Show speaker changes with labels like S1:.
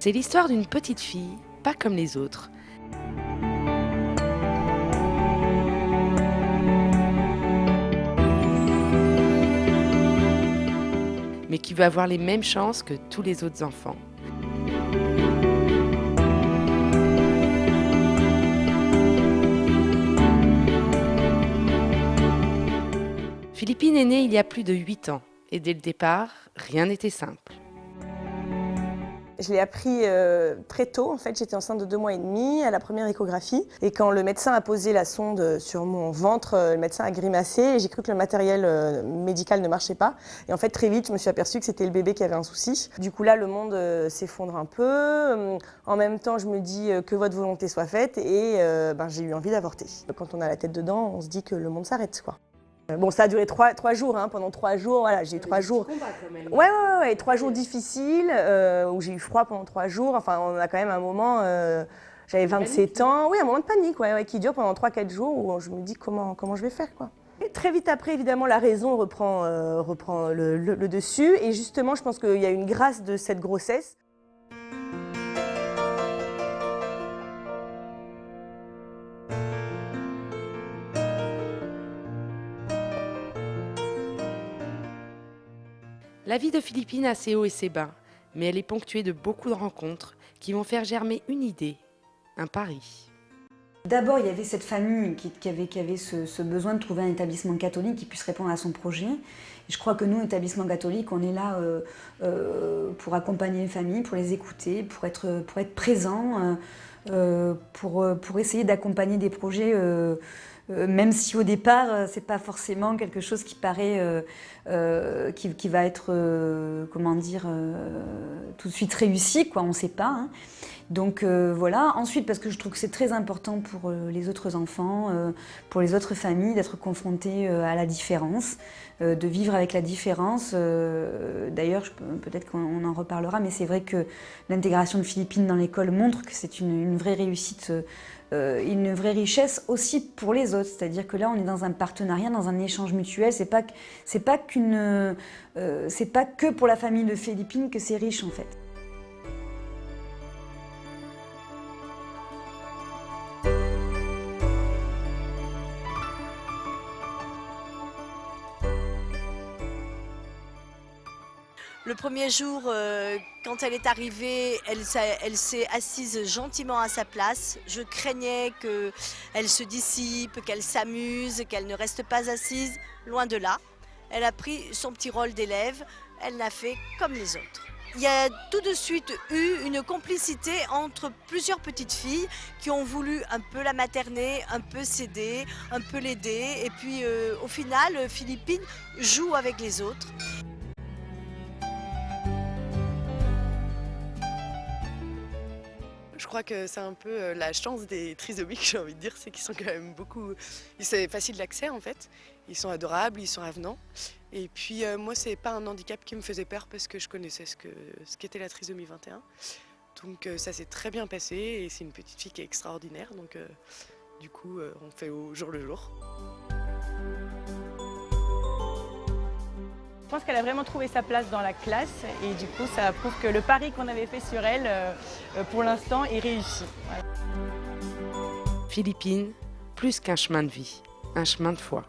S1: C'est l'histoire d'une petite fille, pas comme les autres. Mais qui veut avoir les mêmes chances que tous les autres enfants. Philippine est née il y a plus de 8 ans et dès le départ, rien n'était simple.
S2: Je l'ai appris très tôt, en fait, j'étais enceinte de 2 mois et demi à la première échographie. Et quand le médecin a posé la sonde sur mon ventre, le médecin a grimacé et j'ai cru que le matériel médical ne marchait pas. Et en fait, très vite, je me suis aperçue que c'était le bébé qui avait un souci. Du coup, là, le monde s'effondre un peu. En même temps, je me dis que votre volonté soit faite et j'ai eu envie d'avorter. Quand on a la tête dedans, on se dit que le monde s'arrête, quoi. Bon, ça a duré 3 jours, hein. Pendant 3 jours, voilà, j'ai eu 3 jours. Ouais, 3 jours difficiles, où j'ai eu froid pendant 3 jours. Enfin, on a quand même un moment, j'avais 27 ans. Oui, un moment de panique, qui dure pendant 3-4 jours, où je me dis comment je vais faire, quoi. Et très vite après, évidemment, la raison reprend le dessus. Et justement, je pense qu'il y a une grâce de cette grossesse.
S1: La vie de Philippine a ses hauts et ses bas, mais elle est ponctuée de beaucoup de rencontres qui vont faire germer une idée, un pari.
S3: D'abord, il y avait cette famille qui avait ce besoin de trouver un établissement catholique qui puisse répondre à son projet. Et je crois que nous, établissement catholique, on est là pour accompagner les familles, pour les écouter, pour être présent, pour essayer d'accompagner des projets, même si au départ, c'est pas forcément quelque chose qui paraît, qui va être, tout de suite réussi, quoi, on ne sait pas, hein. Donc voilà. Ensuite, parce que je trouve que c'est très important pour les autres enfants, pour les autres familles, d'être confrontés à la différence, de vivre avec la différence. D'ailleurs, peut-être qu'on en reparlera, mais c'est vrai que l'intégration de Philippine dans l'école montre que c'est une vraie réussite, une vraie richesse aussi pour les autres. C'est-à-dire que là, on est dans un partenariat, dans un échange mutuel. C'est pas que pour la famille de Philippine que c'est riche, en fait.
S4: Le premier jour, quand elle est arrivée, elle s'est assise gentiment à sa place. Je craignais qu'elle se dissipe, qu'elle s'amuse, qu'elle ne reste pas assise. Loin de là. Elle a pris son petit rôle d'élève. Elle n'a fait comme les autres. Il y a tout de suite eu une complicité entre plusieurs petites filles qui ont voulu un peu la materner, un peu s'aider, un peu l'aider. Et puis au final, Philippine joue avec les autres.
S5: Je crois que c'est un peu la chance des trisomiques, j'ai envie de dire, c'est qu'ils sont quand même beaucoup... C'est facile d'accès en fait, ils sont adorables, ils sont avenants. Et puis moi, c'est pas un handicap qui me faisait peur parce que je connaissais ce qu'était la trisomie 21. Donc ça s'est très bien passé et c'est une petite fille qui est extraordinaire. Donc du coup, on fait au jour le jour.
S6: Je pense qu'elle a vraiment trouvé sa place dans la classe et du coup ça prouve que le pari qu'on avait fait sur elle, pour l'instant, est réussi. Voilà.
S1: Philippine, plus qu'un chemin de vie, un chemin de foi.